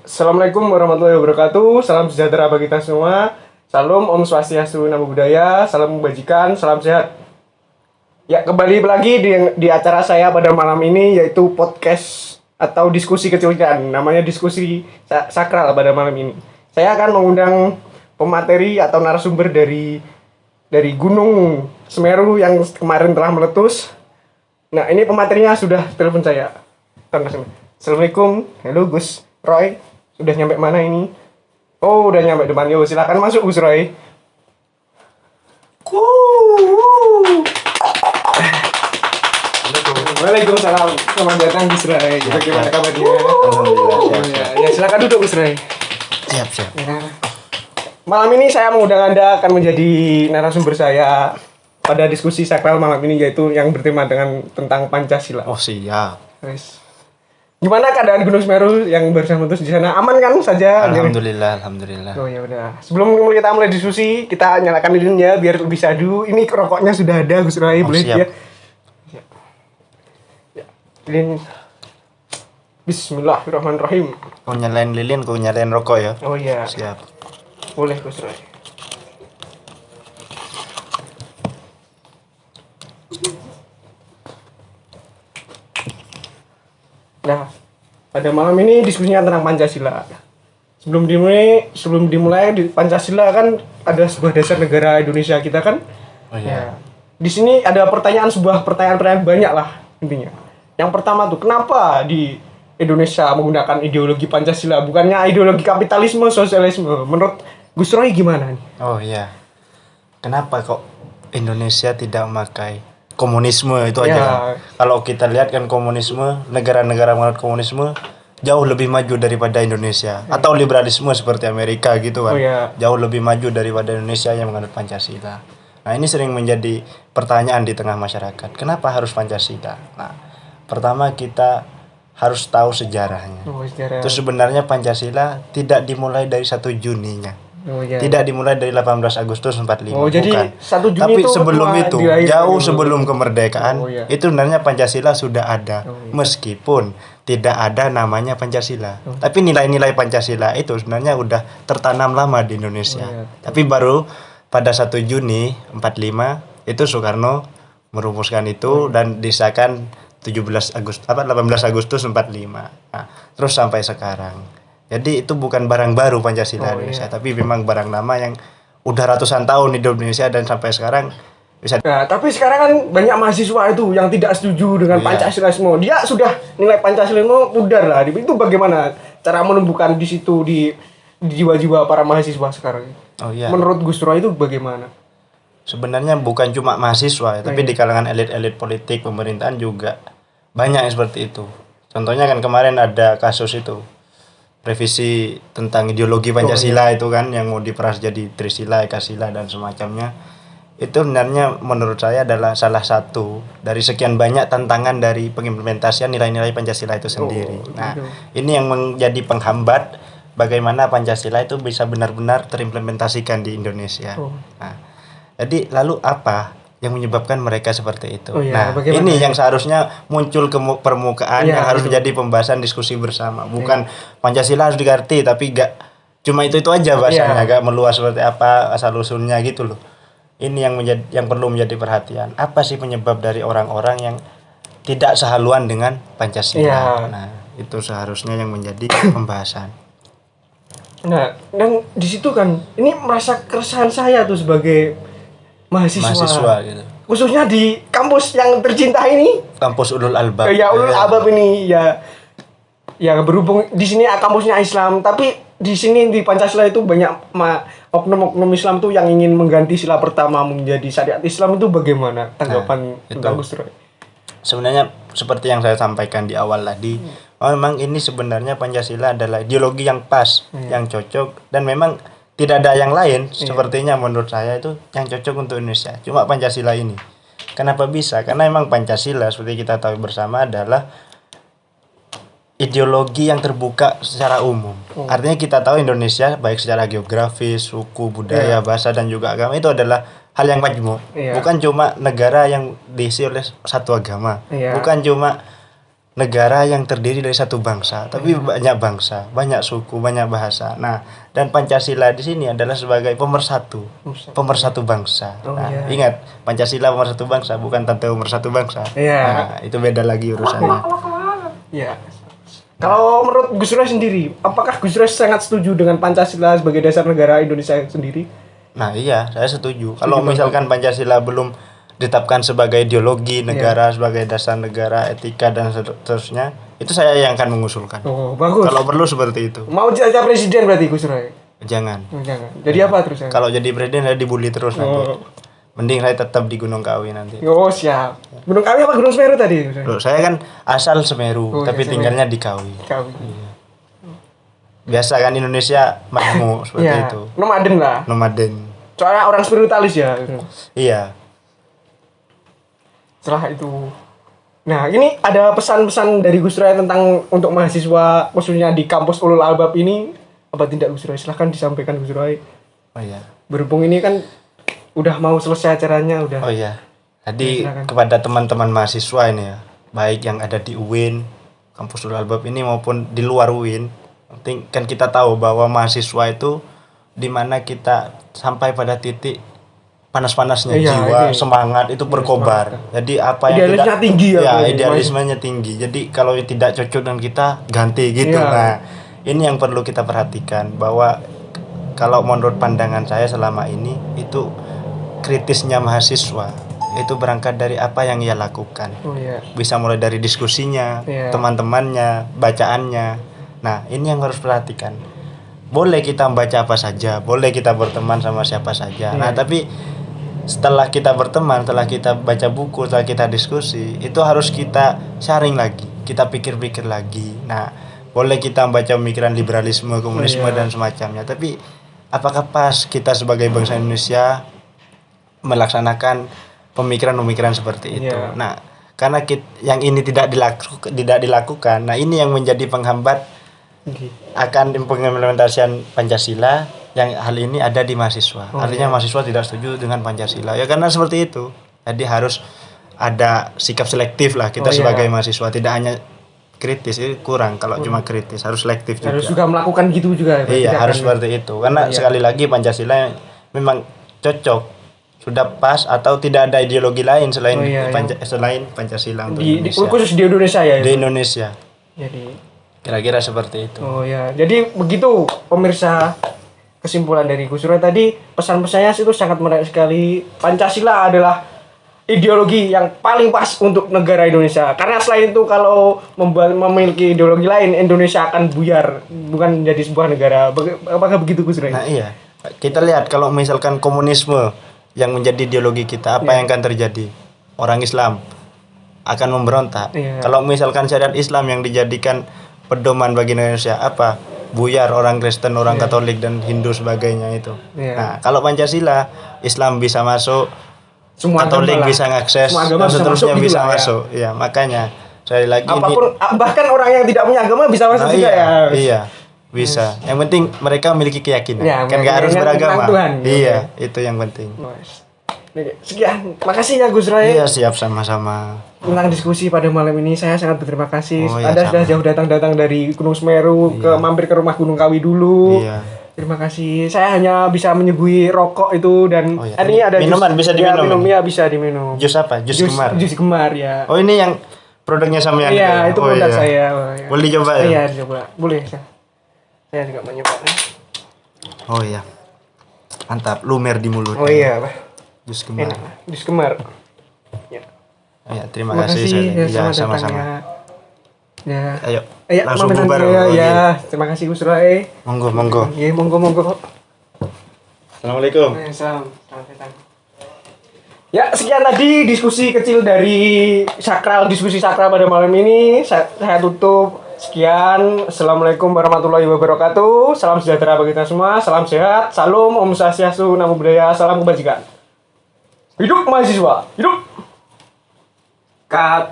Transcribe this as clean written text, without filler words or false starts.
Assalamualaikum warahmatullahi wabarakatuh. Salam sejahtera bagi kita semua. Salam Om Swastiastu, Namo Buddhaya. Salam kebajikan, salam sehat. Ya, kembali lagi di acara saya pada malam ini, yaitu podcast atau diskusi kecil-kecilan. Namanya diskusi sakral pada malam ini. Saya akan mengundang pemateri atau narasumber dari Gunung Semeru yang kemarin telah meletus. Nah, ini pematerinya sudah telepon saya. Assalamualaikum, halo Gus Roy. Sudah nyampe mana ini? Oh, udah nyampe depan. Yo, silakan masuk Gus Roy. Waalaikumsalam. Selamat datang Gus Roy. Bagaimana kabarnya? Alhamdulillah. Ya, silakan duduk Gus Roy. Siap. Ya. Malam ini saya mengundang Anda akan menjadi narasumber saya pada diskusi sakral malam ini, yaitu yang bertema tentang Pancasila. Oh, siap. Guys. Gimana keadaan Gunung Semeru yang barusan meletus di sana? Aman kan saja? Alhamdulillah. Oh ya udah. Sebelum kita mulai diskusi, kita nyalakan lilinnya biar lebih syahdu. Ini rokoknya sudah ada, Gus Roy, boleh siap. ya? Ya. Lilin. Bismillahirrahmanirrahim. Kau nyalain lilin, kau nyalain rokok ya? Oh iya. Siap. Boleh Gus Roy. Nah, pada malam ini diskusinya tentang Pancasila. Sebelum dimulai di Pancasila kan ada sebuah dasar negara Indonesia kita kan. Oh iya. Ya. Di sini ada sebuah pertanyaan banyak lah intinya. Yang pertama tuh, kenapa di Indonesia menggunakan ideologi Pancasila bukannya ideologi kapitalisme, sosialisme? Menurut Gus Roy gimana nih? Oh iya. Kenapa kok Indonesia tidak memakai komunisme itu aja Ya. kan? Kalau kita lihat kan komunisme, negara-negara menganut komunisme jauh lebih maju daripada Indonesia. Atau liberalisme seperti Amerika gitu kan. Oh iya. Jauh lebih maju daripada Indonesia yang menganut Pancasila. Nah, ini sering menjadi pertanyaan di tengah masyarakat. Kenapa harus Pancasila? Nah, pertama kita harus tahu sejarahnya. Oh, sejarah. Terus sebenarnya Pancasila tidak dimulai dari 1 Juninya. Oh, iya. Tidak dimulai dari 18 Agustus 45. Oh, jadi bukan. 1 Juni Tapi itu sebelum telah itu, dilahirkan jauh dulu. sebelum kemerdekaan, Oh, iya. itu sebenarnya Pancasila sudah ada. Oh, iya. Meskipun tidak ada namanya Pancasila. Tapi nilai-nilai Pancasila itu sebenarnya udah tertanam lama di Indonesia. Oh, iya. Tapi baru pada 1 Juni 45 itu Soekarno merumuskan itu dan disahkan 18 Agustus 45. Nah, terus sampai sekarang. Jadi itu bukan barang baru Pancasila Indonesia, tapi memang barang lama yang udah ratusan tahun hidup di Indonesia dan sampai sekarang bisa. Nah, tapi sekarang kan banyak mahasiswa itu yang tidak setuju dengan Iya. Pancasilaisme. Dia sudah nilai Pancasilaisme pudar lah. Itu bagaimana cara menumbuhkan di situ di jiwa-jiwa para mahasiswa sekarang? Oh iya. Menurut Gus Roy itu bagaimana? Sebenarnya bukan cuma mahasiswa ya, tapi di kalangan elit-elit politik pemerintahan juga banyak yang seperti itu. Contohnya kan kemarin ada kasus itu revisi tentang ideologi Pancasila itu kan yang mau diperas jadi Trisila, Ekasila dan semacamnya. Itu sebenarnya menurut saya adalah salah satu dari sekian banyak tantangan dari pengimplementasian nilai-nilai Pancasila itu sendiri. Nah, ini yang menjadi penghambat bagaimana Pancasila itu bisa benar-benar terimplementasikan di Indonesia. Nah, jadi lalu apa yang menyebabkan mereka seperti itu? Oh iya, Nah, bagaimana ini ya? yang seharusnya muncul ke permukaan Iya, yang harus betul. menjadi pembahasan diskusi bersama. Bukan Pancasila harus diganti tapi gak cuma itu aja bahasanya, gak meluas seperti apa asal usulnya gitu loh. Ini yang perlu menjadi perhatian. Apa sih penyebab dari orang-orang yang tidak sehaluan dengan Pancasila? Iya. Nah, itu seharusnya yang menjadi pembahasan. Nah, dan di situ kan ini merasa keresahan saya tuh sebagai mahasiswa gitu. khususnya di kampus yang tercinta ini. Kampus Ulul Albab. Ya Ulul Albab ini ya berhubung di sini kampusnya Islam, tapi di sini di Pancasila itu banyak oknum-oknum Islam tuh yang ingin mengganti sila pertama menjadi syariat Islam. Itu bagaimana tanggapan tentang Gus Roy? Sebenarnya seperti yang saya sampaikan di awal tadi, memang ini sebenarnya Pancasila adalah ideologi yang pas, yang cocok, dan memang tidak ada yang lain sepertinya menurut saya itu yang cocok untuk Indonesia. Cuma Pancasila ini. Kenapa bisa? Karena memang Pancasila seperti kita tahu bersama adalah ideologi yang terbuka secara umum. Artinya kita tahu Indonesia baik secara geografis, suku, budaya, bahasa dan juga agama itu adalah hal yang majmuk. Iya. Bukan cuma negara yang diisi oleh satu agama. Iya. Bukan cuma negara yang terdiri dari satu bangsa, tapi banyak bangsa, banyak suku, banyak bahasa. Nah, dan Pancasila di sini adalah sebagai pemersatu bangsa. Oh, Nah, iya. ingat, Pancasila pemersatu bangsa, bukan tante pemersatu bangsa. Iya. Nah, itu beda lagi urusannya. Ya. Kalau menurut Gus Dur sendiri, apakah Gus Dur sangat setuju dengan Pancasila sebagai dasar negara Indonesia sendiri? Nah, iya, saya setuju. Kalau Setuju, misalkan Pancasila belum ditetapkan sebagai ideologi negara, sebagai dasar negara, etika dan seterusnya, itu saya yang akan mengusulkan. Oh, bagus. Kalau perlu seperti itu. Mau jadi presiden berarti Gus Dur? Jangan. Jangan. Jadi apa terus? Kalau jadi presiden saya dibully terus nanti. Mending saya tetap di Gunung Kawi nanti. Oh, siap. Gunung Kawi apa Gunung Semeru tadi? Gus Dur? Loh, saya kan asal Semeru, Oh, tapi iya, tinggalnya di Kawi. Kawi. Biasa kan Indonesia majmuk seperti Iya. itu. Nomaden lah. Nomaden. Soalnya orang spiritualis ya. Iya. Setelah itu. Nah, ini ada pesan-pesan dari Gus Dur tentang untuk mahasiswa khususnya di kampus Ulul Albab ini apa tidak Gus Dur? Silahkan disampaikan Gus Dur. Oh iya. Berhubung ini kan udah mau selesai acaranya udah. Oh iya. Jadi Ya, silakan. kepada teman-teman mahasiswa ini ya, baik yang ada di UIN, kampus Ulul Albab ini maupun di luar UIN, penting kan kita tahu bahwa mahasiswa itu di mana kita sampai pada titik panas-panasnya Iya, jiwa, ini. semangat itu berkobar. Jadi apa yang Idealismenya tinggi ya, ya, Bro. idealismenya tinggi. Jadi kalau tidak cocok dengan kita ganti gitu. Iya. Nah, ini yang perlu kita perhatikan bahwa kalau menurut pandangan saya selama ini itu kritisnya mahasiswa itu berangkat dari apa yang ia lakukan. Oh iya. Bisa mulai dari diskusinya, Iya. teman-temannya, bacaannya. Nah, ini yang harus perhatikan. Boleh kita membaca apa saja, boleh kita berteman sama siapa saja. Nah, Iya. tapi setelah kita berteman, setelah kita baca buku, setelah kita diskusi, itu harus kita sharing lagi, kita pikir-pikir lagi. Nah, boleh kita membaca pemikiran liberalisme, komunisme Iya. dan semacamnya. Tapi apakah pas kita sebagai bangsa Indonesia melaksanakan pemikiran-pemikiran seperti itu? Iya. Nah, karena yang ini tidak dilakukan, nah ini yang menjadi penghambat akan implementasian Pancasila yang hal ini ada di mahasiswa. Oh, Artinya iya. mahasiswa tidak setuju dengan Pancasila. Ya karena seperti itu. Jadi harus ada sikap selektif lah kita Oh, iya. sebagai mahasiswa, tidak hanya kritis, itu kurang kalau cuma kritis, harus selektif Harus juga. juga melakukan gitu juga. Iya, Tidak harus akan- seperti itu. Karena Oh, iya. sekali lagi Pancasila memang cocok, sudah pas atau tidak ada ideologi lain selain Oh, iya, selain Pancasila untuk di Indonesia. khusus di Indonesia ya. Di itu? Indonesia. Jadi Kira-kira seperti itu. oh ya, jadi begitu pemirsa kesimpulan dari Gus Dur tadi, pesan-pesannya itu sangat menarik sekali. Pancasila adalah ideologi yang paling pas untuk negara Indonesia. Karena selain itu kalau memiliki ideologi lain, Indonesia akan buyar, bukan menjadi sebuah negara. Apakah begitu Gus Dur? Nah iya, kita lihat kalau misalkan komunisme yang menjadi ideologi kita, apa yang akan terjadi? Orang Islam akan memberontak. Iya. Kalau misalkan syariat Islam yang dijadikan pedoman bagi Indonesia, apa? Buyar orang Kristen, orang Katolik dan Hindu sebagainya itu. Iya. Nah, kalau Pancasila, Islam bisa masuk, Semua Katolik agama lah. bisa ngakses, Semua agama dan bisa seterusnya masuk gitu bisa lah, ya. masuk. Ya, makanya sekali lagi Apapun, bahkan orang yang tidak punya agama bisa masuk juga iya, ya. iya, bisa. Yang penting mereka memiliki keyakinan. Ya, Kan nggak harus keyakinan beragama. tentang Tuhan, gitu. Iya, itu yang penting. Sekian, makasih ya Gus Ray. Iya, siap sama-sama. Tentang diskusi pada malam ini saya sangat berterima kasih. Oh, iya, Anda sudah sama. jauh datang dari Gunung Semeru mampir ke rumah Gunung Kawi dulu. Iya. Terima kasih. Saya hanya bisa menyuguhi rokok itu dan Oh, iya. ini ada Minuman bisa ya, diminum? ya bisa diminum. Jus apa? Jus Gemar. Jus Gemar ya. Oh, ini yang produknya sama yang Iya, itu oh, produk iya. saya. Oh, iya. Boleh dicoba ya? Iya, dicoba. Boleh. Saya juga mau nyoba. Oh iya. Mantap, lumer di mulut. Oh iya, Pak. Jus Gemar. Enak. Jus Gemar. Ya. Ya, terima Terima kasih. kasih Saya. ya, Ya, selamat datang sama-sama. ya. Ya. Ayo, Ya, langsung pamitan bubar. dulu ya. Oh, Ya, iya. terima kasih Gus Ray. Monggo, monggo. Iya, monggo. Assalamualaikum. Salam datang. Ya, sekian tadi diskusi kecil dari diskusi sakral pada malam ini. Saya tutup. Sekian. Assalamualaikum warahmatullahi wabarakatuh. Salam sejahtera bagi kita semua. Salam sehat. Salam, Om Swastiastu, Namo Buddhaya. Salam kebajikan. Hidup mahasiswa. Hidup. Cut.